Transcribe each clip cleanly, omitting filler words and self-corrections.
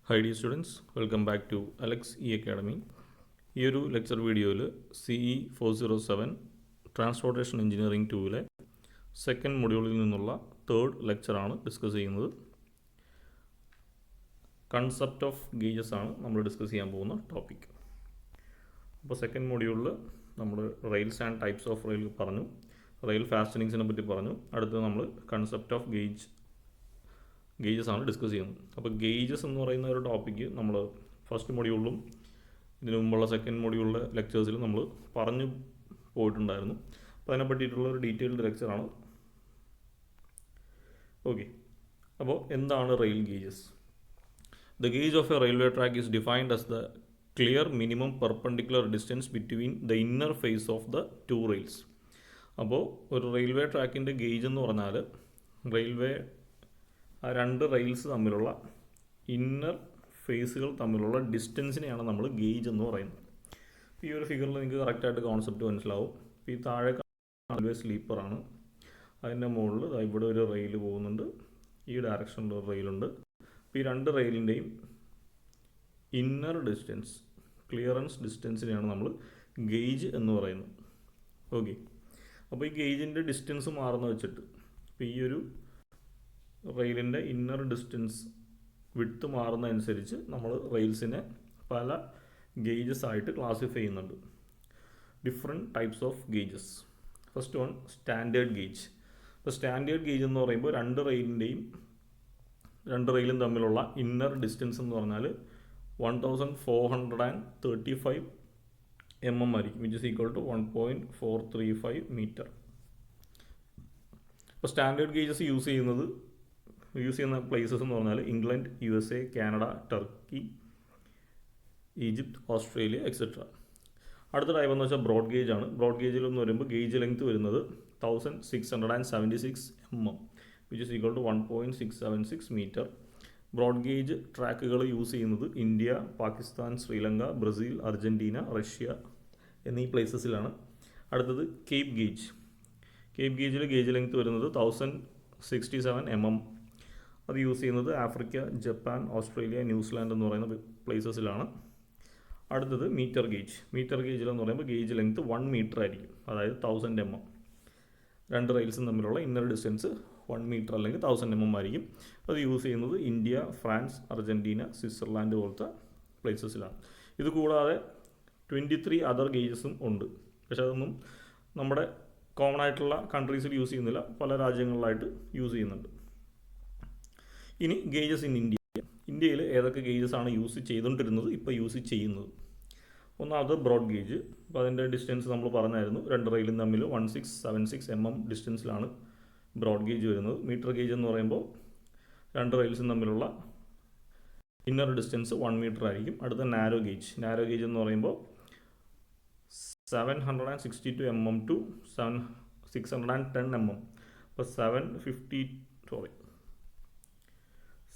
Hi dear students, welcome back to Alex E Academy. ഈ ഒരു lecture വീഡിയോയിൽ CE 407 transportation engineering 2-ലെ second മൊഡ്യൂളിൽ നിന്നുള്ള തേർഡ് ലെക്ചറാണ് ഡിസ്കസ് ചെയ്യുന്നത്. കൺസെപ്റ്റ് ഓഫ് ഗേജസ് ആണ് നമ്മൾ ഡിസ്കസ് ചെയ്യാൻ പോകുന്ന ടോപ്പിക്. അപ്പോൾ സെക്കൻഡ് മൊഡ്യൂളിൽ നമ്മൾ rails and types of rail പറഞ്ഞു, റെയിൽ ഫാസ്റ്റനിങ്സിനെ പറ്റി പറഞ്ഞു. അടുത്ത് നമ്മൾ കൺസെപ്റ്റ് ഓഫ് ഗേജസ് ആണ് ഡിസ്കസ് ചെയ്യുന്നത്. അപ്പോൾ ഗേജസ് എന്ന് പറയുന്ന ഒരു ടോപ്പിക്ക് നമ്മൾ ഫസ്റ്റ് മൊഡ്യൂളിലും ഇതിനു മുമ്പുള്ള സെക്കൻഡ് മൊഡ്യൂളിലെ ലെക്ചേഴ്സിൽ നമ്മൾ പറഞ്ഞു പോയിട്ടുണ്ടായിരുന്നു. അപ്പോൾ അതിനെ പറ്റിയിട്ടുള്ള ഒരു ഡീറ്റെയിൽഡ് ലെക്ചറാണ്. ഓക്കെ, അപ്പോൾ എന്താണ് rail gauges? The gauge of a railway track is defined as the clear minimum perpendicular distance between the inner face of the two rails. അപ്പോൾ ഒരു റെയിൽവേ ട്രാക്കിൻ്റെ ഗേജ് എന്ന് പറഞ്ഞാൽ ആ രണ്ട് റെയിൽസ് തമ്മിലുള്ള ഇന്നർ ഫേസുകൾ തമ്മിലുള്ള ഡിസ്റ്റൻസിനെയാണ് നമ്മൾ ഗേജ് എന്ന് പറയുന്നത്. ഈ ഒരു ഫിഗറിൽ നിങ്ങൾക്ക് കറക്റ്റായിട്ട് കോൺസെപ്റ്റ് മനസ്സിലാവും. ഈ താഴെ റെയിൽവേ സ്ലീപ്പറാണ്, അതിൻ്റെ മുകളിൽ ഇവിടെ ഒരു റെയിൽ പോകുന്നുണ്ട്, ഈ ഡയറക്ഷനിൽ ഒരു റെയിലുണ്ട്. അപ്പോൾ ഈ രണ്ട് റെയിലിൻ്റെയും ഇന്നർ ഡിസ്റ്റൻസ്, ക്ലിയറൻസ് ഡിസ്റ്റൻസിനെയാണ് നമ്മൾ ഗേജ് എന്ന് പറയുന്നത്. ഓക്കെ, അപ്പോൾ ഈ ഗേജിൻ്റെ ഡിസ്റ്റൻസ് മാറുന്ന വെച്ചിട്ട് ഇപ്പോൾ ഈ ഒരു റെയിലിൻ്റെ ഇന്നർ ഡിസ്റ്റൻസ് വിഡ്ത്ത് മാറുന്നതനുസരിച്ച് നമ്മൾ റെയിൽസിനെ പല ഗേജസ് ആയിട്ട് ക്ലാസിഫൈ ചെയ്യുന്നുണ്ട്. Different types of gauges. First one standard gauge. ഇപ്പോൾ സ്റ്റാൻഡേർഡ് ഗേജ് എന്ന് പറയുമ്പോൾ രണ്ട് റെയിലും തമ്മിലുള്ള ഇന്നർ ഡിസ്റ്റൻസ് എന്ന് പറഞ്ഞാൽ 1435 mm ആയിരിക്കും, which is equal to 1.435 metre. ഇപ്പോൾ സ്റ്റാൻഡേർഡ് ഗേജസ് യൂസ് ചെയ്യുന്ന പ്ലേസസ് എന്ന് പറഞ്ഞാൽ England, USA, Canada, Turkey, Egypt, Australia etcetera. അടുത്ത ടൈപ്പ് എന്ന് വെച്ചാൽ ബ്രോഡ് ഗേജ് ആണ്. ബ്രോഡ് ഗേജിൽ എന്ന് പറയുമ്പോൾ ഗേജ് ലെങ്ത് വരുന്നത് 1676 mm, which is equal to 1.676 metre. Broad gauge ട്രാക്കുകൾ യൂസ് ചെയ്യുന്നത് India, Pakistan, Sri Lanka, Brazil, Argentina, Russia എന്നീ പ്ലേസസിലാണ്. അടുത്തത് കേപ്പ് ഗേജ്. കേപ്പ് ഗേജിൽ ഗേജ് ലെങ്ത് വരുന്നത് 1067 mm. അത് യൂസ് ചെയ്യുന്നത് ആഫ്രിക്ക, ജപ്പാൻ, ഓസ്ട്രേലിയ, ന്യൂസിലാൻഡ് എന്ന് പറയുന്ന പ്ലേസസിലാണ്. അടുത്തത് മീറ്റർ ഗേജ്. മീറ്റർ ഗേജിലെന്ന് പറയുമ്പോൾ ഗേജ് ലെങ്ത് 1 മീറ്റർ ആയിരിക്കും, അതായത് 1000 mm. രണ്ട് റെയിൽസും തമ്മിലുള്ള ഇന്നർ ഡിസ്റ്റൻസ് 1 മീറ്റർ അല്ലെങ്കിൽ 1000 mm ആയിരിക്കും. അത് യൂസ് ചെയ്യുന്നത് ഇന്ത്യ, ഫ്രാൻസ്, അർജൻറ്റീന, സ്വിറ്റ്സർലാൻഡ് പോലത്തെ പ്ലേസസിലാണ്. ഇത് കൂടാതെ 23 അതർ ഗേജസും ഉണ്ട്, പക്ഷെ അതൊന്നും നമ്മുടെ കോമൺ ആയിട്ടുള്ള കൺട്രീസിൽ യൂസ് ചെയ്യുന്നില്ല, പല രാജ്യങ്ങളിലായിട്ട് യൂസ് ചെയ്യുന്നുണ്ട്. ഇനി ഗേജസ് ഇൻ ഇന്ത്യ. ഇന്ത്യയിൽ ഏതൊക്കെ ഗേജസ് ആണ് യൂസ് ചെയ്തുകൊണ്ടിരുന്നത്, ഇപ്പോൾ യൂസ് ചെയ്യുന്നത്? ഒന്നാമത് ബ്രോഡ് ഗേജ്. അപ്പോൾ അതിൻ്റെ ഡിസ്റ്റൻസ് നമ്മൾ പറഞ്ഞായിരുന്നു, രണ്ട് റെയിലും തമ്മിൽ 1676 mm ഡിസ്റ്റൻസിലാണ് ബ്രോഡ് ഗേജ് വരുന്നത്. മീറ്റർ ഗേജ് എന്ന് പറയുമ്പോൾ രണ്ട് റെയിൽസും തമ്മിലുള്ള ഇന്നർ ഡിസ്റ്റൻസ് 1 മീറ്റർ ആയിരിക്കും. അടുത്ത നാരോ ഗേജ്. നാരോ ഗേജ് എന്ന് പറയുമ്പോൾ 762 mm ടു 610 mm. അപ്പോൾ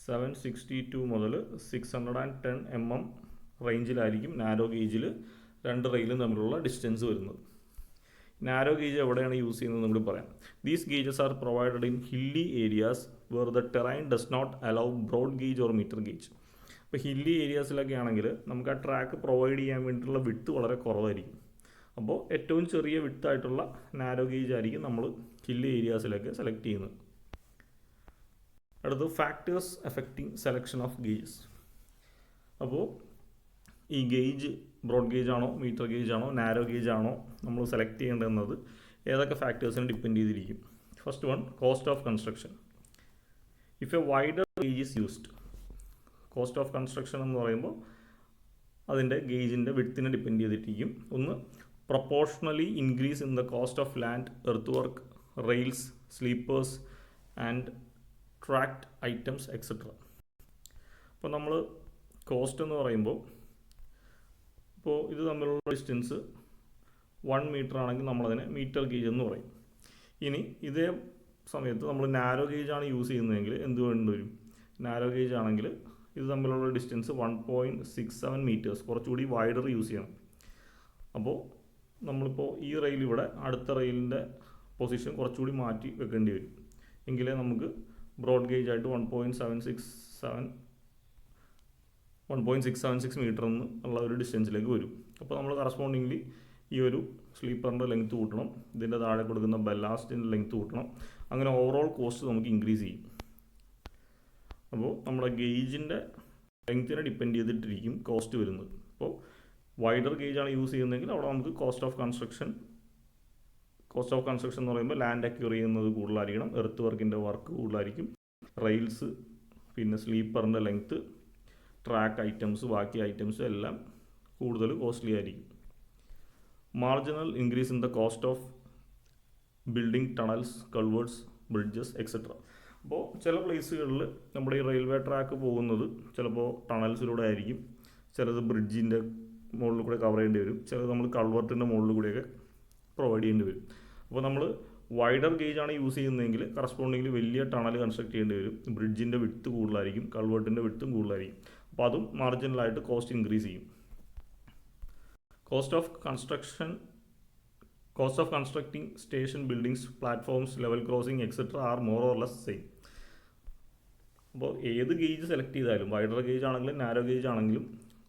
762 മുതൽ 610 mm റേഞ്ചിലായിരിക്കും നാരോ ഗേജിൽ രണ്ട് റെയിലും തമ്മിലുള്ള ഡിസ്റ്റൻസ് വരുന്നത്. നാരോ ഗേജ് എവിടെയാണ് യൂസ് ചെയ്യുന്നത് കൂടി പറയാം. These gauges are provided in hilly areas where the terrain does not allow broad gauge or metre gauge. ഇപ്പോൾ ഹില്ലി ഏരിയാസിലൊക്കെ ആണെങ്കിൽ നമുക്ക് ആ ട്രാക്ക് പ്രൊവൈഡ് ചെയ്യാൻ വേണ്ടിയിട്ടുള്ള വിഡ്ത്ത് വളരെ കുറവായിരിക്കും. അപ്പോൾ ഏറ്റവും ചെറിയ വിഡ്ത്തായിട്ടുള്ള നാരോ ഗേജ് ആയിരിക്കും നമ്മൾ ഹില്ലി ഏരിയാസിലൊക്കെ സെലക്ട് ചെയ്യുന്നത്. അടുത്ത് factors affecting selection of gauges. അപ്പോൾ ഈ ഗേജ് ബ്രോഡ് ഗേജ് ആണോ, മീറ്റർ ഗേജ് ആണോ, നാരോ ഗേജ് ആണോ നമ്മൾ സെലക്ട് ചെയ്യേണ്ടതെന്നത് ഏതൊക്കെ ഫാക്ടേഴ്സിനെ ഡിപ്പെൻഡ് ചെയ്തിരിക്കും. First one, cost of construction. If A wider gauge is used. Cost of construction എന്ന് പറയുമ്പോൾ അതിൻ്റെ ഗേജിൻ്റെ വിഡ്ത്തിനെ ഡിപ്പെൻഡ് ചെയ്തിട്ടിരിക്കും. ഒന്ന്, proportionally increase in the cost of land, earth work, rails, sleepers and tract items etcetera. അപ്പോൾ നമ്മൾ cost എന്ന് പറയുമ്പോൾ ഇപ്പോൾ ഇത് തമ്മിലുള്ള ഡിസ്റ്റൻസ് 1 മീറ്റർ ആണെങ്കിൽ നമ്മളതിനെ മീറ്റർ ഗേജ് എന്ന് പറയും. ഇനി ഇതേ സമയത്ത് നമ്മൾ നാരോ ഗേജ് ആണ് യൂസ് ചെയ്യുന്നതെങ്കിൽ എന്ത് വേണ്ടി വരും? നാരോ ഗേജ് ആണെങ്കിൽ ഇത് തമ്മിലുള്ള ഡിസ്റ്റൻസ് 1.67 മീറ്റേഴ്സ്, കുറച്ചുകൂടി വൈഡർ യൂസ് ചെയ്യണം. അപ്പോൾ നമ്മളിപ്പോൾ ഈ റെയിൽ ഇവിടെ അടുത്ത റെയിലിൻ്റെ പൊസിഷൻ കുറച്ചുകൂടി മാറ്റി വെക്കേണ്ടി വരും, എങ്കിലേ നമുക്ക് ബ്രോഡ് ഗേജ് ആയിട്ട് 1.767 1.676 മീറ്റർ എന്നുള്ള ഒരു ഡിസ്റ്റൻസിലേക്ക് വരും. അപ്പോൾ നമ്മൾ കറസ്പോണ്ടിങ്ലി ഈ ഒരു സ്ലീപ്പറിൻ്റെ ലെങ്ത്ത് കൂട്ടണം, ഇതിൻ്റെ താഴെ കൊടുക്കുന്ന ബല്ലാസ്റ്റിൻ്റെ ലെങ്ത്ത് കൂട്ടണം, അങ്ങനെ ഓവറോൾ കോസ്റ്റ് നമുക്ക് ഇൻക്രീസ് ചെയ്യും. അപ്പോൾ നമ്മുടെ ഗേജിൻ്റെ ലെങ്ത്തിനെ ഡിപ്പെൻഡ് ചെയ്തിട്ടിരിക്കും കോസ്റ്റ് വരുന്നത്. അപ്പോൾ വൈഡർ ഗേജാണ് യൂസ് ചെയ്യുന്നതെങ്കിൽ അവിടെ നമുക്ക് കോസ്റ്റ് ഓഫ് കൺസ്ട്രക്ഷൻ എന്ന് പറയുമ്പോൾ ലാൻഡ് അക്യൂർ ചെയ്യുന്നത് കൂടുതലായിരിക്കണം, എർത്ത് വർക്കിൻ്റെ വർക്ക് കൂടുതലായിരിക്കും, റെയിൽസ്, പിന്നെ സ്ലീപ്പറിൻ്റെ ലെങ്ത്ത്, ട്രാക്ക് ഐറ്റംസ്, ബാക്കി ഐറ്റംസ് എല്ലാം കൂടുതൽ കോസ്റ്റ്ലി ആയിരിക്കും. Marginal increase in the cost of building tunnels, culverts, bridges etcetera. അപ്പോൾ ചില പ്ലേസുകളിൽ നമ്മുടെ ഈ റെയിൽവേ ട്രാക്ക് പോകുന്നത് ചിലപ്പോൾ ടണൽസിലൂടെ ആയിരിക്കും, ചിലത് ബ്രിഡ്ജിൻ്റെ മുകളിൽ കൂടെ കവർ ചെയ്യേണ്ടി വരും, ചിലത് നമ്മൾ കൾവർട്ടിൻ്റെ മുകളിൽ കൂടെയൊക്കെ പ്രൊവൈഡ് ചെയ്യേണ്ടി വരും. അപ്പോൾ നമ്മൾ വൈഡർ ഗേജാണ് യൂസ് ചെയ്യുന്നതെങ്കിൽ കറസ്പോണ്ടിങ്ങിൽ വലിയ ടണൽ കൺസ്ട്രക്ട് ചെയ്യേണ്ടി വരും, ബ്രിഡ്ജിൻ്റെ വിഡ്ത്ത് കൂടുതലായിരിക്കും, കൾവർട്ടിൻ്റെ വിഡ്ത്തും കൂടുതലായിരിക്കും. അപ്പോൾ അതും മാർജിനലായിട്ട് കോസ്റ്റ് ഇൻക്രീസ് ചെയ്യും. Cost of constructing station buildings, platforms, level crossing etcetera are more or less same. അപ്പോൾ ഏത് ഗേജ് സെലക്ട് ചെയ്താലും, വൈഡർ ഗേജ് ആണെങ്കിലും നാരോ ഗേജ് ആണെങ്കിലും,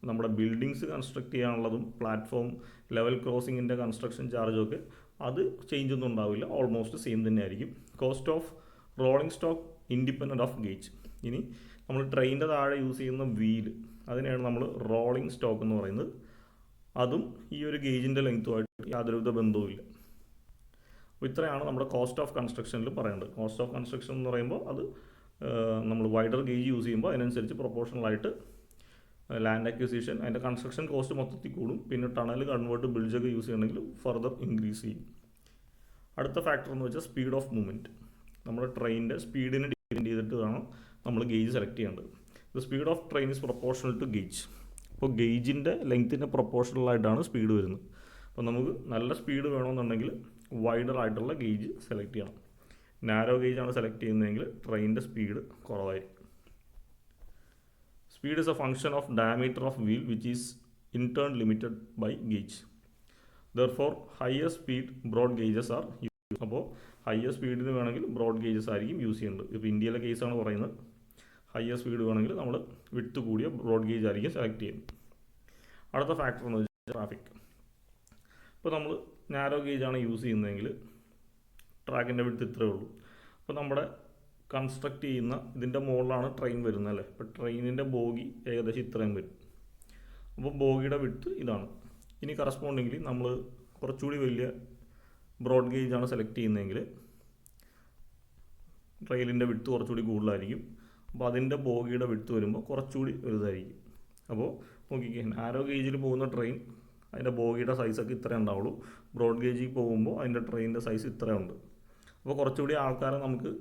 നമ്മുടെ ബിൽഡിങ്സ് കൺസ്ട്രക്ട് ചെയ്യാനുള്ളതും പ്ലാറ്റ്ഫോം, ലെവൽ ക്രോസിങ്ങിൻ്റെ കൺസ്ട്രക്ഷൻ ചാർജൊക്കെ അത് ചേഞ്ച് ഒന്നും ഉണ്ടാവില്ല, ഓൾമോസ്റ്റ് സെയിം തന്നെ ആയിരിക്കും. Cost of rolling stock independent of gauge. ഇനി നമ്മൾ ട്രെയിനിൻ്റെ താഴെ യൂസ് ചെയ്യുന്ന വീല്, അതിനെയാണ് നമ്മൾ റോളിംഗ് സ്റ്റോക്ക് എന്ന് പറയുന്നത്. അതും ഈ ഒരു ഗേജിൻ്റെ ലെങ്ത്തുമായിട്ട് യാതൊരുവിധ ബന്ധവുമില്ല. അപ്പോൾ ഇത്രയാണ് നമ്മുടെ കോസ്റ്റ് ഓഫ് കൺസ്ട്രക്ഷനിൽ പറയേണ്ടത്. കോസ്റ്റ് ഓഫ് കൺസ്ട്രക്ഷൻ എന്ന് പറയുമ്പോൾ അത് നമ്മൾ വൈഡർ ഗേജ് യൂസ് ചെയ്യുമ്പോൾ അതിനനുസരിച്ച് പ്രൊപ്പോർഷണലായിട്ട് ലാൻഡ് അക്വിസിഷൻ, അതിൻ്റെ കൺസ്ട്രക്ഷൻ കോസ്റ്റ് മൊത്തത്തിൽ കൂടും. പിന്നെ ടണൽ, കൺവേർട്ട്, ബ്രിഡ്ജൊക്കെ യൂസ് ചെയ്യണമെങ്കിൽ ഫർദർ ഇൻക്രീസ് ചെയ്യും. അടുത്ത ഫാക്ടർ എന്ന് വെച്ചാൽ സ്പീഡ് ഓഫ് മൂവ്മെൻറ്റ്. നമ്മുടെ ട്രെയിനിൻ്റെ സ്പീഡിനെ ഡിപെൻഡ് ചെയ്തിട്ട് വേണം നമ്മൾ ഗേജ് സെലക്ട് ചെയ്യേണ്ടത്. The speed of train is proportional to gauge. അപ്പോൾ ഗേജിൻ്റെ ലെങ്ത്തിൻ്റെ പ്രൊപ്പോർഷണലായിട്ടാണ് സ്പീഡ് വരുന്നത്. അപ്പോൾ നമുക്ക് നല്ല സ്പീഡ് വേണമെന്നുണ്ടെങ്കിൽ വൈഡർ ആയിട്ടുള്ള ഗേജ് സെലക്ട് ചെയ്യണം. നാരോ ഗേജാണ് സെലക്ട് ചെയ്യുന്നതെങ്കിൽ ട്രെയിനിൻ്റെ സ്പീഡ് കുറവായിരിക്കും. Speed is a function of diameter of wheel which is in turn limited by gauge. Therefore, higher speed broad gauges are used. അപ്പോൾ ഹയർ സ്പീഡിന് വേണമെങ്കിൽ ബ്രോഡ് ഗേജസ് ആയിരിക്കും use ചെയ്യേണ്ടത്. ഇപ്പോൾ ഇന്ത്യയിലെ കേസാണ് പറയുന്നത്. ഹയർ സ്പീഡ് വേണമെങ്കിൽ നമ്മൾ വിഡ്ത്ത് കൂടിയ ബ്രോഡ് ഗേജ് ആയിരിക്കും സെലക്ട് ചെയ്യുന്നത്. അടുത്ത ഫാക്ടർ എന്ന് വെച്ചാൽ ട്രാഫിക്. ഇപ്പോൾ നമ്മൾ നാരോ ഗേജാണ് യൂസ് ചെയ്യുന്നതെങ്കിൽ ട്രാക്കിൻ്റെ വിഡ്ത്ത് ഇത്രയേ ഉള്ളൂ. അപ്പോൾ നമ്മുടെ കൺസ്ട്രക്ട് ചെയ്യുന്ന ഇതിൻ്റെ മുകളിലാണ് ട്രെയിൻ വരുന്നത് അല്ലേ. അപ്പോൾ ട്രെയിനിൻ്റെ ബോഗി ഏകദേശം ഇത്രയും വരും. അപ്പോൾ ബോഗിയുടെ വിഡ്ത്ത് ഇതാണ്. ഇനി കറസ്പോണ്ടിങ്ങിൽ നമ്മൾ കുറച്ചുകൂടി വലിയ ബ്രോഡ് ഗേജാണ് സെലക്ട് ചെയ്യുന്നതെങ്കിൽ ട്രെയിനിൻ്റെ വിഡ്ത്ത് കുറച്ചുകൂടി കൂടുതലായിരിക്കും. അപ്പോൾ അതിൻ്റെ ബോഗിയുടെ വിഡ്ത്ത് വരുമ്പോൾ കുറച്ചുകൂടി വലുതായിരിക്കും. അപ്പോൾ നോക്കിക്കേ, നാരോ ഗേജിൽ പോകുന്ന ട്രെയിൻ അതിൻ്റെ ബോഗിയുടെ സൈസൊക്കെ ഇത്രയേ ഉണ്ടാവുള്ളൂ. ബ്രോഡ് ഗേജിൽ പോകുമ്പോൾ അതിൻ്റെ ട്രെയിനിൻ്റെ സൈസ് ഇത്രയുണ്ട്. അപ്പോൾ കുറച്ചുകൂടി ആൾക്കാരെ നമുക്ക്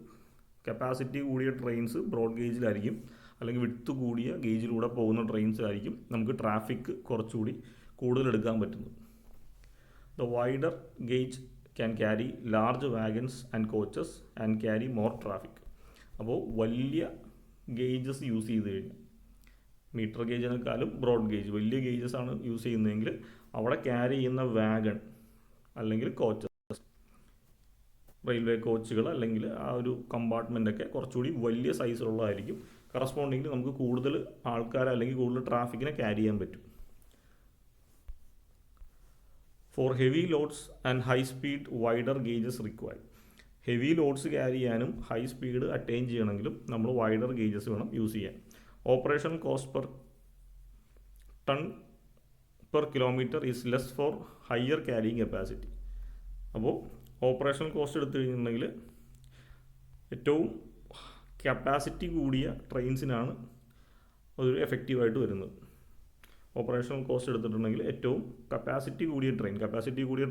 കപ്പാസിറ്റി കൂടിയ ട്രെയിൻസ് ബ്രോഡ് ഗേജിലായിരിക്കും, അല്ലെങ്കിൽ വിഡ്ത്ത് കൂടിയ ഗേജിലൂടെ പോകുന്ന ട്രെയിൻസിലായിരിക്കും നമുക്ക് ട്രാഫിക് കുറച്ചുകൂടി കൂടുതൽ എടുക്കാൻ പറ്റുന്നത്. The wider gauge can carry large wagons and coaches and carry more traffic. അപ്പോൾ വലിയ ഗേജസ് യൂസ് ചെയ്ത് കഴിഞ്ഞാൽ, മീറ്റർ ഗേജിനേക്കാളും ബ്രോഡ് ഗേജ് വലിയ ഗേജസ് ആണ് യൂസ് ചെയ്യുന്നതെങ്കിൽ അവിടെ ക്യാരി ചെയ്യുന്ന വാഗൺ അല്ലെങ്കിൽ കോച്ചസ്, റെയിൽവേ കോച്ചുകൾ അല്ലെങ്കിൽ ആ ഒരു കമ്പാർട്ട്മെൻറ്റൊക്കെ കുറച്ചുകൂടി വലിയ സൈസിലുള്ളതായിരിക്കും. കറസ്പോണ്ടിങ്ങിൽ നമുക്ക് കൂടുതൽ ആൾക്കാർ അല്ലെങ്കിൽ കൂടുതൽ ട്രാഫിക്കിനെ ക്യാരി ചെയ്യാൻ പറ്റും. For heavy loads and high speed wider gauges required. Heavy loads carry ചെയ്യാനും ഹൈ സ്പീഡ് അറ്റൈൻ ചെയ്യണമെങ്കിലും നമ്മൾ വൈഡർ ഗേജസ് വേണം യൂസ് ചെയ്യാൻ. Operation cost per ton per kilometre is less for higher carrying capacity. അപ്പോൾ operational cost എടുത്തു കഴിഞ്ഞിട്ടുണ്ടെങ്കിൽ ഏറ്റവും capacity കൂടിയ ട്രെയിൻസിനാണ് അതൊരു എഫക്റ്റീവായിട്ട് വരുന്നത്. ഓപ്പറേഷണൽ കോസ്റ്റ് എടുത്തിട്ടുണ്ടെങ്കിൽ ഏറ്റവും കപ്പാസിറ്റി കൂടിയ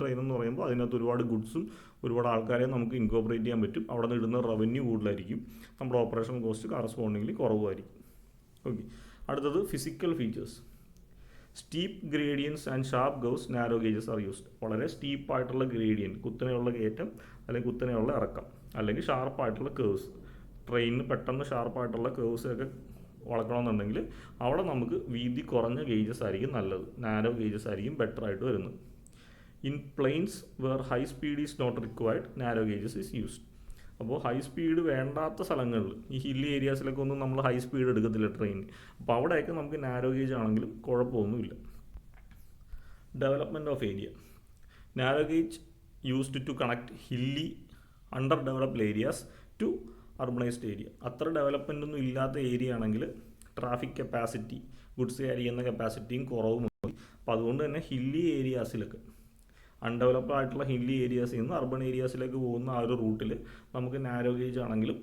ട്രെയിൻ എന്ന് പറയുമ്പോൾ അതിനകത്ത് ഒരുപാട് ഗുഡ്സും ഒരുപാട് ആൾക്കാരെ നമുക്ക് ഇൻകോപ്പറേറ്റ് ചെയ്യാൻ പറ്റും. അവിടെ നിന്ന് ഇടുന്ന റവന്യൂ കൂടുതലായിരിക്കും, നമ്മുടെ ഓപ്പറേഷണൽ കോസ്റ്റ് കറസ്പോണ്ടിങ്ങിൽ കുറവായിരിക്കും. ഓക്കെ, അടുത്തത് physical features. Steep gradients and sharp ഗേവ്സ് narrow gauges are used. വളരെ സ്റ്റീപ്പായിട്ടുള്ള ഗ്രേഡിയൻറ്റ്, കുത്തനെയുള്ള കയറ്റം അല്ലെങ്കിൽ കുത്തനെയുള്ള ഇറക്കം, അല്ലെങ്കിൽ ഷാർപ്പായിട്ടുള്ള കേവ്സ്, ട്രെയിനിന് പെട്ടെന്ന് ഷാർപ്പായിട്ടുള്ള കേവ്സൊക്കെ വളക്കണമെന്നുണ്ടെങ്കിൽ അവിടെ നമുക്ക് വീതി കുറഞ്ഞ ഗേജസ് ആയിരിക്കും നല്ലത്, നാരോ ഗേജസ് ആയിരിക്കും ബെറ്റർ ആയിട്ട് വരുന്നത്. In plains where high speed is not required narrow gauges is used. അപ്പോൾ ഹൈ സ്പീഡ് വേണ്ടാത്ത സ്ഥലങ്ങളിൽ ഈ ഹില്ലി ഏരിയാസിലൊക്കെ ഒന്നും നമ്മൾ ഹൈ സ്പീഡ് എടുക്കത്തില്ല ട്രെയിൻ. അപ്പോൾ അവിടെയൊക്കെ നമുക്ക് നാരോ ഗേജ് ആണെങ്കിലും കുഴപ്പമൊന്നുമില്ല. Development of area. Narrow gauge used to connect hilly under developed areas to urbanised area. അത്ര ഡെവലപ്മെൻ്റ് ഒന്നും ഇല്ലാത്ത ഏരിയ ആണെങ്കിൽ ട്രാഫിക് കപ്പാസിറ്റി, ഗുഡ്സ് ക്യാരി ചെയ്യുന്ന കപ്പാസിറ്റിയും കുറവും മതി. അപ്പോൾ അതുകൊണ്ട് തന്നെ ഹില്ലി ഏരിയാസിലൊക്കെ, അൺഡെവലപ്ഡ് ആയിട്ടുള്ള ഹില്ലി ഏരിയാസിൽ നിന്ന് അർബൺ ഏരിയാസിലേക്ക് പോകുന്ന ആ ഒരു റൂട്ടിൽ നമുക്ക് നാരോ ഗേജ് ആണെങ്കിലും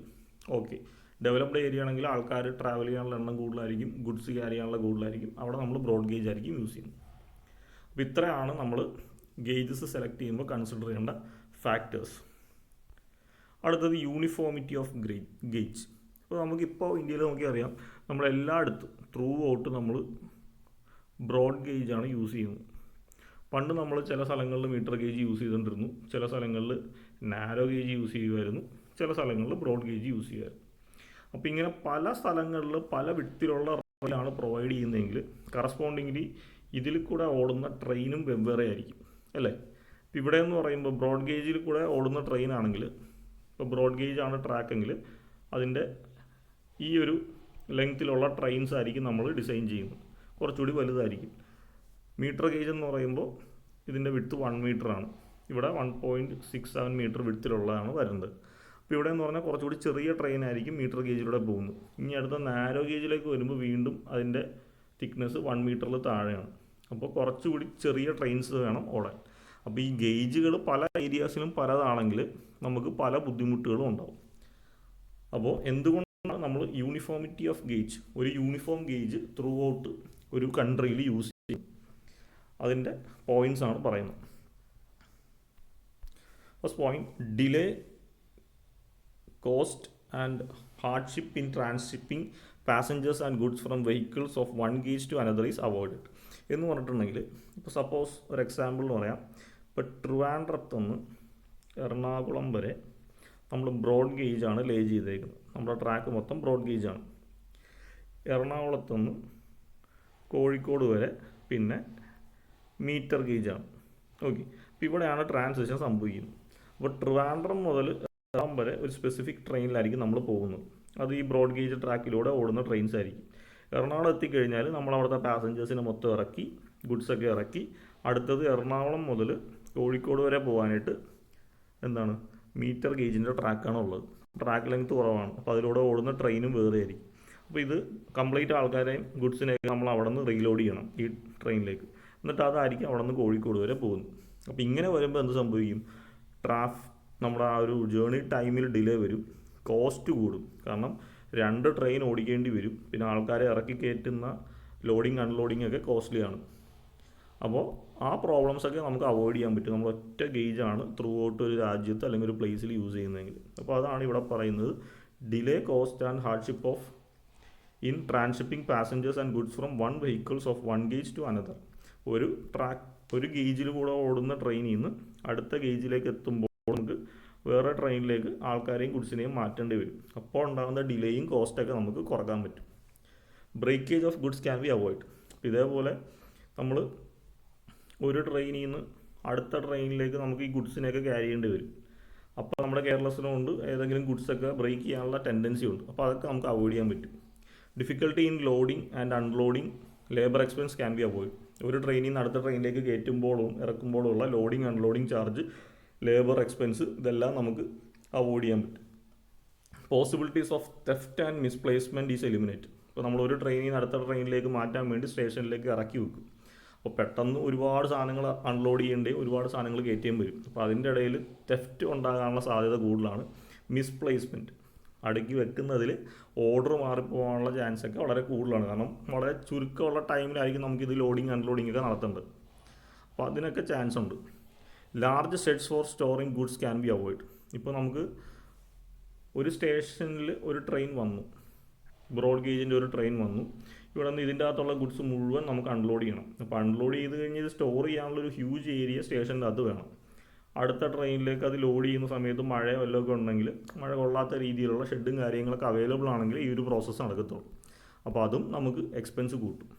ഓക്കെ. ഡെവലപ്ഡ് ഏരിയ ആണെങ്കിൽ ആൾക്കാർ ട്രാവൽ ചെയ്യാനുള്ള എണ്ണം കൂടുതലായിരിക്കും, ഗുഡ്സ് ക്യാരി ചെയ്യാനുള്ള കൂടുതലായിരിക്കും, അവിടെ നമ്മൾ ബ്രോഡ് ഗേജ് ആയിരിക്കും യൂസ് ചെയ്യുന്നത്. അപ്പോൾ ഇത്രയാണ് നമ്മൾ ഗേജസ് സെലക്ട് ചെയ്യുമ്പോൾ കൺസിഡർ ചെയ്യേണ്ട ഫാക്ടേഴ്സ്. അടുത്തത് യൂണിഫോമിറ്റി ഓഫ് ഗേജ്. അപ്പോൾ നമുക്കിപ്പോൾ ഇന്ത്യയിൽ നോക്കിയറിയാം, നമ്മളെല്ലായിടത്തും ത്രൂ ഔട്ട് നമ്മൾ ബ്രോഡ് ഗേജാണ് യൂസ് ചെയ്യുന്നത്. പണ്ട് നമ്മൾ ചില സ്ഥലങ്ങളിൽ മീറ്റർ ഗേജ് യൂസ് ചെയ്തുകൊണ്ടിരുന്നു, ചില സ്ഥലങ്ങളിൽ നാരോ ഗേജ് യൂസ് ചെയ്യുമായിരുന്നു, ചില സ്ഥലങ്ങളിൽ ബ്രോഡ് ഗേജ് യൂസ് ചെയ്യുമായിരുന്നു. അപ്പോൾ ഇങ്ങനെ പല സ്ഥലങ്ങളിൽ പല വിധത്തിലുള്ള റെയിലാണ് പ്രൊവൈഡ് ചെയ്യുന്നതെങ്കിൽ കറസ്പോണ്ടിങ്ലി ഇതിൽ കൂടെ ഓടുന്ന ട്രെയിനും വെവ്വേറെ ആയിരിക്കും അല്ലേ. ഇപ്പോൾ ഇവിടെ എന്ന് പറയുമ്പോൾ ബ്രോഡ് ഗേജിൽ കൂടെ ഓടുന്ന ട്രെയിൻ ആണെങ്കിൽ, ഇപ്പോൾ ബ്രോഡ് ഗേജ് ആണ് ട്രാക്കെങ്കിൽ അതിൻ്റെ ഈ ഒരു ലെങ്ത്തിലുള്ള ട്രെയിൻസ് ആയിരിക്കും നമ്മൾ ഡിസൈൻ ചെയ്യുന്നത്, കുറച്ചുകൂടി വലുതായിരിക്കും. മീറ്റർ ഗേജ് എന്ന് പറയുമ്പോൾ ഇതിൻ്റെ വിഡ്ത്ത് 1 മീറ്ററാണ്, ഇവിടെ 1.67 മീറ്റർ വിഡ്ത്തിലുള്ളതാണ് വരുന്നത്. അപ്പോൾ ഇവിടെ എന്ന് പറഞ്ഞാൽ കുറച്ചുകൂടി ചെറിയ ട്രെയിൻ ആയിരിക്കും മീറ്റർ ഗേജിലൂടെ പോകുന്നത്. ഇനി അടുത്ത നാരോ ഗേജിലേക്ക് വരുമ്പോൾ വീണ്ടും അതിൻ്റെ തിക്നെസ് 1 മീറ്ററിൽ താഴെയാണ്. അപ്പോൾ കുറച്ചുകൂടി ചെറിയ ട്രെയിൻസ് വേണം ഓടാൻ. അപ്പോൾ ഈ ഗേജുകൾ പല ഏരിയാസിലും പലതാണെങ്കിൽ നമുക്ക് പല ബുദ്ധിമുട്ടുകളും ഉണ്ടാവും. അപ്പോൾ എന്തുകൊണ്ടാണ് നമ്മൾ യൂണിഫോമിറ്റി ഓഫ് ഗേജ്, ഒരു യൂണിഫോം ഗേജ് ത്രൂ ഔട്ട് ഒരു കൺട്രിയിൽ യൂസ് ചെയ്യും, അതിൻ്റെ പോയിൻറ്റ്സ് ആണ് പറയുന്നത്. First point, delay, cost and hardship in transhipping passengers and goods from vehicles of one gauge to another is avoided എന്ന് പറഞ്ഞിട്ടുണ്ടെങ്കിൽ, ഇപ്പോൾ സപ്പോസ് ഒരു എക്സാമ്പിൾ എന്ന് പറയാം, ഇപ്പോൾ ട്രിവാൻഡ്രത്തുനിന്ന് എറണാകുളം വരെ നമ്മൾ ബ്രോഡ് ഗേജാണ് ലേ ചെയ്തേക്കുന്നത്, നമ്മുടെ ട്രാക്ക് മൊത്തം ബ്രോഡ് ഗേജാണ്. എറണാകുളത്തുനിന്ന് കോഴിക്കോട് വരെ പിന്നെ മീറ്റർ ഗേജാണ്. ഓക്കെ, അപ്പോൾ ഇവിടെയാണ് ട്രാൻസിഷൻ സംഭവിക്കുന്നത്. അപ്പോൾ ട്രിവാൻഡ്രം മുതൽ എറണാകുളം വരെ ഒരു സ്പെസിഫിക് ട്രെയിനിലായിരിക്കും നമ്മൾ പോകുന്നത്, അത് ഈ ബ്രോഡ് ഗേജ് ട്രാക്കിലൂടെ ഓടുന്ന ട്രെയിൻസ് ആയിരിക്കും. എറണാകുളം എത്തിക്കഴിഞ്ഞാൽ നമ്മൾ അവിടുത്തെ പാസഞ്ചേഴ്സിനെ മൊത്തം ഇറക്കി, ഗുഡ്സൊക്കെ ഇറക്കി, അടുത്തത് എറണാകുളം മുതൽ കോഴിക്കോട് വരെ പോകാനായിട്ട് എന്താണ് മീറ്റർ ഗേജിൻ്റെ ട്രാക്കാണ് ഉള്ളത്. ട്രാക്ക് ലെങ്ത് കുറവാണ്, അപ്പോൾ അതിലൂടെ ഓടുന്ന ട്രെയിനും വേറെ ആയിരിക്കും. അപ്പോൾ ഇത് കംപ്ലീറ്റ് ആൾക്കാരെയും ഗുഡ്സിനെയൊക്കെ നമ്മൾ അവിടെ നിന്ന് റീലോഡ് ചെയ്യണം ഈ ട്രെയിനിലേക്ക്, എന്നിട്ട് അതായിരിക്കും അവിടെ നിന്ന് കോഴിക്കോട് വരെ പോകുന്നത്. അപ്പോൾ ഇങ്ങനെ വരുമ്പോൾ എന്ത് സംഭവിക്കും, നമ്മുടെ ആ ഒരു ജേർണി ടൈമിൽ ഡിലേ വരും, കോസ്റ്റ് കൂടും, കാരണം 2 ട്രെയിൻ ഓടിക്കേണ്ടി വരും, പിന്നെ ആൾക്കാരെ ഇറക്കി കയറ്റുന്ന ലോഡിങ് അൺലോഡിങ് ഒക്കെ കോസ്റ്റ്ലി ആണ്. അപ്പോൾ ആ പ്രോബ്ലംസൊക്കെ നമുക്ക് അവോയ്ഡ് ചെയ്യാൻ പറ്റും നമ്മൾ ഒറ്റ ഗേജാണ് ത്രൂ ഔട്ട് ഒരു രാജ്യത്ത് അല്ലെങ്കിൽ ഒരു പ്ലേസിൽ യൂസ് ചെയ്യുന്നതെങ്കിൽ. അപ്പോൾ അതാണ് ഇവിടെ പറയുന്നത്, delay, cost and hardship of in transhipping passengers and goods from one vehicles of one gauge to another. ഒരു ഗേജിൽ കൂടെ ഓടുന്ന ട്രെയിനിൽ നിന്ന് അടുത്ത ഗേജിലേക്ക് എത്തുമ്പോൾ നമുക്ക് വേറെ ട്രെയിനിലേക്ക് ആൾക്കാരെയും ഗുഡ്സിനെയും മാറ്റേണ്ടി വരും. അപ്പോൾ ഉണ്ടാകുന്ന ഡിലേയും കോസ്റ്റൊക്കെ നമുക്ക് കുറക്കാൻ പറ്റും. Breakage of goods can be avoid. ഇതേപോലെ നമ്മൾ ഒരു ട്രെയിനിൽ നിന്ന് അടുത്ത ട്രെയിനിലേക്ക് നമുക്ക് ഈ ഗുഡ്സിനെയൊക്കെ ക്യാരി ചെയ്യേണ്ടി വരും. അപ്പോൾ നമ്മുടെ കേരളത്തിലുണ്ട് ഏതെങ്കിലും ഗുഡ്സൊക്കെ ബ്രേക്ക് ചെയ്യാനുള്ള ടെൻഡൻസി ഉണ്ട്, അപ്പോൾ അതൊക്കെ നമുക്ക് അവോയ്ഡ് ചെയ്യാൻ പറ്റും. Difficulty in loading and unloading, labour expense can be avoid. ഒരു ട്രെയിനിൽ നിന്ന് അടുത്ത ട്രെയിനിലേക്ക് കയറ്റുമ്പോഴും ഇറക്കുമ്പോഴും ഉള്ള loading unloading charge, labour expense, ഇതെല്ലാം നമുക്ക് അവോയ്ഡ് ചെയ്യാൻ പറ്റും. Possibilities of theft and misplacement is eliminate. ഇപ്പോൾ നമ്മൾ ഒരു ട്രെയിനിൽ നിന്ന് അടുത്ത ട്രെയിനിലേക്ക് മാറ്റാൻ വേണ്ടി സ്റ്റേഷനിലേക്ക് ഇറക്കി വെക്കും, അപ്പോൾ പെട്ടെന്ന് ഒരുപാട് സാധനങ്ങൾ അൺലോഡ് ചെയ്യേണ്ടി ഒരുപാട് സാധനങ്ങൾ കയറ്റിയും വരും. അപ്പോൾ അതിൻ്റെ ഇടയിൽ തെഫ്റ്റ് ഉണ്ടാകാനുള്ള സാധ്യത കൂടുതലാണ്. മിസ്പ്ലേസ്മെൻറ്റ്, അടുക്കി വെക്കുന്നതിൽ ഓർഡർ മാറിപ്പോകാനുള്ള ചാൻസ് ഒക്കെ വളരെ കൂടുതലാണ്, കാരണം വളരെ ചുരുക്കമുള്ള ടൈമിലായിരിക്കും നമുക്കിത് ലോഡിങ് അൺലോഡിങ് ഒക്കെ നടത്തേണ്ടത്, അപ്പോൾ അതിനൊക്കെ ചാൻസ് ഉണ്ട്. Large sheds four storing goods can be avoid. ഇപ്പോൾ നമുക്ക് ഒരു സ്റ്റേഷനിൽ ഒരു ട്രെയിൻ വന്നു, ബ്രോഡ് ഗേജിൻ്റെ ഒരു ട്രെയിൻ വന്നു, ഇവിടെ നിന്ന് ഇതിൻ്റെ അകത്തുള്ള ഗുഡ്സ് മുഴുവൻ നമുക്ക് അൺലോഡ് ചെയ്യണം. അപ്പോൾ അൺലോഡ് ചെയ്ത് കഴിഞ്ഞ് ഇത് സ്റ്റോർ ചെയ്യാനുള്ളൊരു ഹ്യൂജ് ഏരിയ സ്റ്റേഷൻ്റെ അകത്ത് വേണം. അടുത്ത ട്രെയിനിലേക്ക് അത് ലോഡ് ചെയ്യുന്ന സമയത്ത് മഴ വല്ലതൊക്കെ ഉണ്ടെങ്കിൽ മഴ കൊള്ളാത്ത രീതിയിലുള്ള ഷെഡും കാര്യങ്ങളൊക്കെ അവൈലബിൾ ആണെങ്കിൽ ഈ ഒരു പ്രോസസ്സ് നടക്കത്തുള്ളൂ, അപ്പോൾ അതും നമുക്ക് എക്സ്പെൻസ് കൂട്ടും.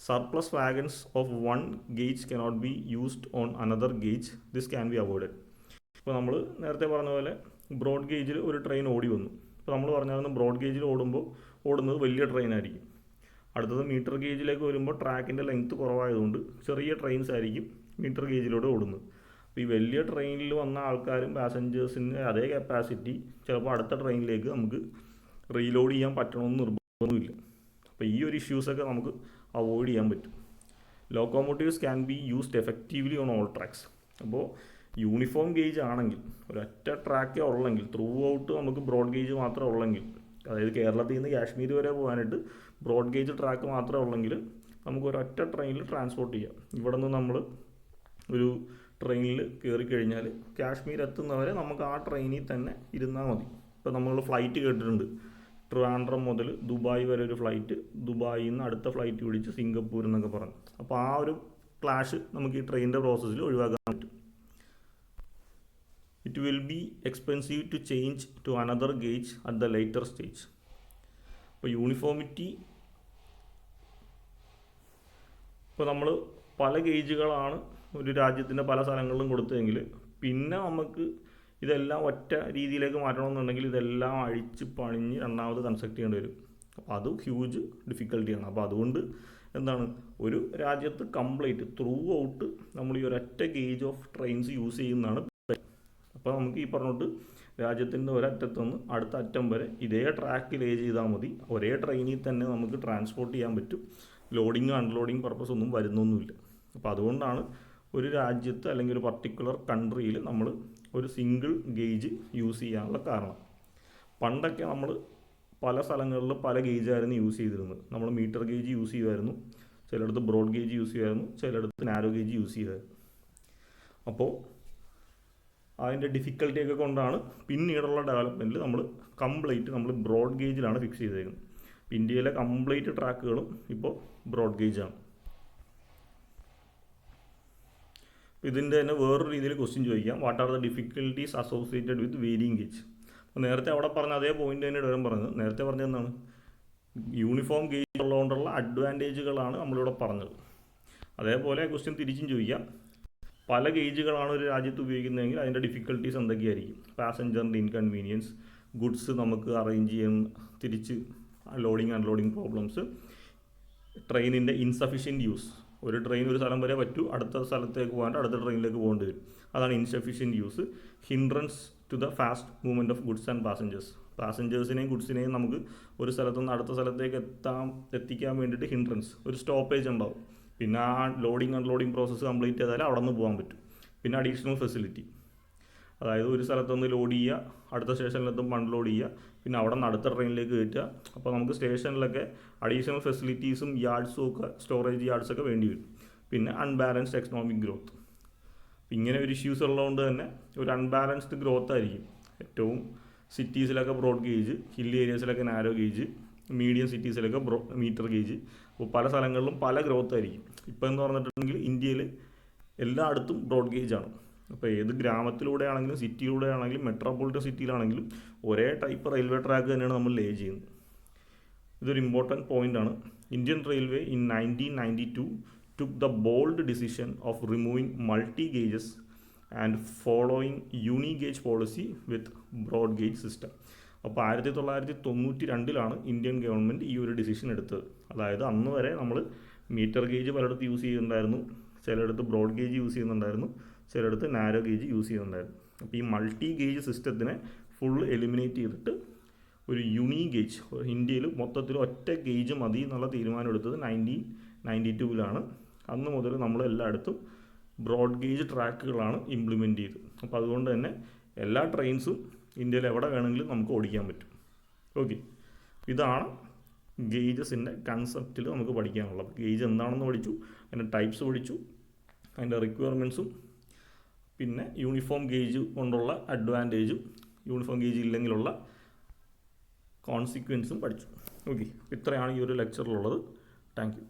Surplus wagons of one gauge cannot be used on another gauge, this can be avoided. ഇപ്പോൾ നമ്മൾ നേരത്തെ പറഞ്ഞ പോലെ ബ്രോഡ് ഗേജിൽ ഒരു ട്രെയിൻ ഓടി വന്നു. ഇപ്പോൾ നമ്മൾ പറഞ്ഞാൽ ബ്രോഡ് ഗേജിൽ ഓടുന്നത് വലിയ ട്രെയിൻ ആയിരിക്കും. അടുത്തത് മീറ്റർ ഗേജിലേക്ക് വരുമ്പോൾ ട്രാക്കിൻ്റെ ലെങ്ത്ത് കുറവായതുകൊണ്ട് ചെറിയ ട്രെയിൻസ് ആയിരിക്കും മീറ്റർ ഗേജിലൂടെ ഓടുന്നത്. അപ്പോൾ ഈ വലിയ ട്രെയിനിൽ വന്ന ആൾക്കാരും പാസഞ്ചേഴ്സിന് അതേ കപ്പാസിറ്റി ചിലപ്പോൾ അടുത്ത ട്രെയിനിലേക്ക് നമുക്ക് റീലോഡ് ചെയ്യാൻ പറ്റണമെന്ന് നിർബന്ധമില്ല. അപ്പോൾ ഈ ഒരു ഇഷ്യൂസൊക്കെ നമുക്ക് അവോയ്ഡ് ചെയ്യാൻ പറ്റും. Locomotives can be used effectively on all tracks. അപ്പോൾ യൂണിഫോം ഗേജ് ആണെങ്കിൽ ഒരൊറ്റ ട്രാക്കേ ഉള്ളെങ്കിൽ, ത്രൂ ഔട്ട് നമുക്ക് ബ്രോഡ് ഗേജ് മാത്രമേ ഉള്ളെങ്കിൽ, അതായത് കേരളത്തിൽ നിന്ന് കാശ്മീർ വരെ പോകാനായിട്ട് ബ്രോഡ് ഗേജ് ട്രാക്ക് മാത്രമേ ഉള്ളെങ്കിൽ നമുക്ക് ഒരൊറ്റ ട്രെയിനിൽ ട്രാൻസ്പോർട്ട് ചെയ്യാം. ഇവിടെ നിന്ന് നമ്മൾ ഒരു ട്രെയിനിൽ കയറി കഴിഞ്ഞാൽ കാശ്മീർ എത്തുന്നവരെ നമുക്ക് ആ ട്രെയിനിൽ തന്നെ ഇരുന്നാൽ മതി. ഇപ്പോൾ നമ്മൾ ഫ്ലൈറ്റ് കേട്ടിട്ടുണ്ട്, ട്രിവാൻഡ്രം മുതൽ ദുബായ് വരെ ഒരു ഫ്ലൈറ്റ്, ദുബായിൽ നിന്ന് അടുത്ത ഫ്ലൈറ്റ് പിടിച്ച് സിംഗപ്പൂർ എന്നൊക്കെ പറഞ്ഞു. അപ്പോൾ ആ ഒരു ക്ലാഷ് നമുക്ക് ഈ ട്രെയിനിൻ്റെ പ്രോസസ്സിൽ ഒഴിവാക്കാൻ പറ്റും. It will be expensive to change to another gauge at the later stage. ഇപ്പോൾ യൂണിഫോമിറ്റി, ഇപ്പോൾ നമ്മൾ പല ഗേജുകളാണ് ഒരു രാജ്യത്തിൻ്റെ പല സ്ഥലങ്ങളിലും കൊടുത്തതെങ്കിൽ പിന്നെ നമുക്ക് ഇതെല്ലാം ഒറ്റ രീതിയിലേക്ക് മാറ്റണമെന്നുണ്ടെങ്കിൽ ഇതെല്ലാം അഴിച്ച് പണിഞ്ഞ് രണ്ടാമത് കൺസ്ട്രക്ട് ചെയ്യേണ്ടി വരും. അപ്പോൾ അത് ഹ്യൂജ് ഡിഫിക്കൽട്ടിയാണ്. അപ്പോൾ അതുകൊണ്ട് എന്താണ്, ഒരു രാജ്യത്ത് കംപ്ലീറ്റ് ത്രൂ ഔട്ട് നമ്മൾ ഈ ഒരൊറ്റ ഗേജ് ഓഫ് ട്രെയിൻസ് യൂസ് ചെയ്യുന്നതാണ്. അപ്പോൾ നമുക്ക് ഈ പറഞ്ഞിട്ട് രാജ്യത്തിൻ്റെ ഒരറ്റത്തുനിന്ന് അടുത്ത അറ്റം വരെ ഇതേ ട്രാക്ക് ലേ ചെയ്താൽ മതി. ഒരേ ട്രെയിനിൽ തന്നെ നമുക്ക് ട്രാൻസ്പോർട്ട് ചെയ്യാൻ പറ്റും. ലോഡിങ് അൺലോഡിങ് പർപ്പസ് ഒന്നും വരുന്നൊന്നുമില്ല. അപ്പോൾ അതുകൊണ്ടാണ് ഒരു രാജ്യത്ത് അല്ലെങ്കിൽ ഒരു പർട്ടിക്കുലർ കൺട്രിയിൽ നമ്മൾ ഒരു സിംഗിൾ ഗേജ് യൂസ് ചെയ്യാനുള്ള കാരണം. പണ്ടൊക്കെ നമ്മൾ പല സ്ഥലങ്ങളിൽ പല ഗേജായിരുന്നു യൂസ് ചെയ്തിരുന്നത്. നമ്മൾ മീറ്റർ ഗേജ് യൂസ് ചെയ്യുമായിരുന്നു, ചിലയിടത്ത് ബ്രോഡ് ഗേജ് യൂസ് ചെയ്യുമായിരുന്നു, ചിലയിടത്ത് നാരോ ഗേജ് യൂസ് ചെയ്യുമായിരുന്നു. അപ്പോൾ അതിൻ്റെ ഡിഫിക്കൽട്ടിയൊക്കെ കൊണ്ടാണ് പിന്നീടുള്ള ഡെവലപ്മെൻറ്റിൽ നമ്മൾ ബ്രോഡ് ഗേജിലാണ് ഫിക്സ് ചെയ്തേക്കുന്നത്. ഇന്ത്യയിലെ കംപ്ലീറ്റ് ട്രാക്കുകളും ഇപ്പോൾ ബ്രോഡ് ഗേജാണ്. ഇതിൻ്റെ തന്നെ വേറൊരു രീതിയിൽ ക്വസ്റ്റ്യൻ ചോദിക്കാം, what are the difficulties associated with varying gauge. അപ്പോൾ നേരത്തെ അവിടെ പറഞ്ഞ അതേ പോയിന്റ് തന്നെ ഇടം പറഞ്ഞത്. നേരത്തെ പറഞ്ഞത് എന്താണ്, യൂണിഫോം ഗേജ് ഉള്ളതുകൊണ്ടുള്ള അഡ്വാൻറ്റേജുകളാണ് നമ്മളിവിടെ പറഞ്ഞത്. അതേപോലെ ക്വസ്റ്റ്യൻ തിരിച്ചും ചോദിക്കാം, പല ഗേജുകളാണ് ഒരു രാജ്യത്ത് ഉപയോഗിക്കുന്നതെങ്കിൽ അതിൻ്റെ ഡിഫിക്കൽട്ടീസ് എന്തൊക്കെയായിരിക്കും. പാസഞ്ചറിൻ്റെ ഇൻകൺവീനിയൻസ്, ഗുഡ്സ് നമുക്ക് അറേഞ്ച് ചെയ്യാൻ, തിരിച്ച് ലോഡിങ് അൺലോഡിങ് പ്രോബ്ലംസ്, ട്രെയിനിൻ്റെ ഇൻസഫിഷ്യൻറ്റ് യൂസ്. ഒരു ട്രെയിൻ ഒരു സ്ഥലം വരെ പറ്റൂ, അടുത്ത സ്ഥലത്തേക്ക് പോകാണ്ട് അടുത്ത ട്രെയിനിലേക്ക് പോകേണ്ടി വരും, അതാണ് insufficient use. Hindrance to the fast movement of goods and passengers. പാസഞ്ചേഴ്സിനെയും ഗുഡ്സിനെയും നമുക്ക് ഒരു സ്ഥലത്തു നിന്ന് അടുത്ത സ്ഥലത്തേക്ക് എത്തിക്കാൻ വേണ്ടിയിട്ട് ഹിൻഡ്രൻസ്, ഒരു സ്റ്റോപ്പേജ് ഉണ്ടാവും. പിന്നെ ആ ലോഡിങ് അൺലോഡിങ് പ്രോസസ്സ് കംപ്ലീറ്റ് ചെയ്താൽ അവിടെ നിന്ന് പോകാൻ പറ്റും. പിന്നെ അഡീഷണൽ ഫെസിലിറ്റി, അതായത് ഒരു സ്ഥലത്തുനിന്ന് ലോഡ് ചെയ്യുക, അടുത്ത സ്റ്റേഷനിലെത്തുമ്പോൾ അൺലോഡ് ചെയ്യുക, പിന്നെ അവിടെ നിന്ന് അടുത്ത ട്രെയിനിലേക്ക് കയറ്റുക. അപ്പോൾ നമുക്ക് സ്റ്റേഷനിലൊക്കെ അഡീഷണൽ ഫെസിലിറ്റീസും യാർഡ്സും ഒക്കെ, സ്റ്റോറേജ് യാർഡ്സൊക്കെ വേണ്ടി വരും. പിന്നെ അൺബാലൻസ്ഡ് എക്കണോമിക് ഗ്രോത്ത്. ഇങ്ങനെ ഒരു ഇഷ്യൂസ് ഉള്ളതുകൊണ്ട് തന്നെ ഒരു അൺബാലൻസ്ഡ് ഗ്രോത്ത് ആയിരിക്കും. ഏറ്റവും സിറ്റീസിലൊക്കെ ബ്രോഡ് ഗേജ്, ഹിൽ ഏരിയസിലൊക്കെ നാരോ ഗേജ്, മീഡിയം സിറ്റീസിലൊക്കെ മീറ്റർ ഗേജ്. അപ്പോൾ പല സ്ഥലങ്ങളിലും പല ഗ്രോത്ത് ആയിരിക്കും. ഇപ്പോൾ എന്ന് പറഞ്ഞിട്ടുണ്ടെങ്കിൽ ഇന്ത്യയിൽ എല്ലായിടത്തും ബ്രോഡ് ഗേജാണ്. അപ്പോൾ ഏത് ഗ്രാമത്തിലൂടെ ആണെങ്കിലും സിറ്റിയിലൂടെ ആണെങ്കിലും മെട്രോപൊളിറ്റൻ സിറ്റിയിലാണെങ്കിലും ഒരേ ടൈപ്പ് റെയിൽവേ ട്രാക്ക് തന്നെയാണ് നമ്മൾ ലേ ചെയ്യുന്നത്. ഇതൊരു ഇമ്പോർട്ടൻറ്റ് പോയിൻ്റാണ്. Indian railway in 1992 took the bold decision of removing multi-gauges and following uni-gauge policy with broad gauge system. അപ്പോൾ 1992 ഇന്ത്യൻ ഗവൺമെൻറ് ഈ ഒരു ഡിസിഷൻ എടുത്തത്. അതായത് അന്ന് വരെ നമ്മൾ മീറ്റർ ഗേജ് പലയിടത്ത് യൂസ് ചെയ്യുന്നുണ്ടായിരുന്നു, ചിലയിടത്ത് ബ്രോഡ് ഗേജ് യൂസ് ചെയ്യുന്നുണ്ടായിരുന്നു, ചിലയിടത്ത് നാരോ ഗേജ് യൂസ് ചെയ്യുന്നുണ്ടായിരുന്നു. അപ്പോൾ ഈ മൾട്ടി ഗേജ് സിസ്റ്റത്തിനെ ഫുൾ എലിമിനേറ്റ് ചെയ്തിട്ട് ഒരു യൂണി ഗേജ്, ഇന്ത്യയിൽ മൊത്തത്തിൽ ഒറ്റ ഗേജ് മതി എന്നുള്ള തീരുമാനം എടുത്തത് 1992 അന്ന് മുതൽ നമ്മൾ എല്ലായിടത്തും ബ്രോഡ് ഗേജ് ട്രാക്കുകളാണ് ഇംപ്ലിമെൻറ്റ് ചെയ്തത്. അപ്പോൾ അതുകൊണ്ട് തന്നെ എല്ലാ ട്രെയിൻസും ഇന്ത്യയിൽ എവിടെ വേണമെങ്കിലും നമുക്ക് ഓടിക്കാൻ പറ്റും. ഓക്കെ, ഇതാണ് ഗേജസിൻ്റെ കൺസെപ്റ്റിൽ നമുക്ക് പഠിക്കാനുള്ളത്. ഗേജ് എന്താണെന്ന് പഠിച്ചു, അതിൻ്റെ ടൈപ്സ് പഠിച്ചു, അതിൻ്റെ റിക്വയർമെൻറ്റ്സും, പിന്നെ യൂണിഫോം ഗേജ് കൊണ്ടുള്ള അഡ്വാൻറ്റേജും യൂണിഫോം ഗേജ് ഇല്ലെങ്കിലുള്ള കോൺസിക്വൻസും പഠിച്ചു. ഓക്കെ, ഇത്രയാണ് ഈ ഒരു ലെക്ചറിലുള്ളത്. Thank you.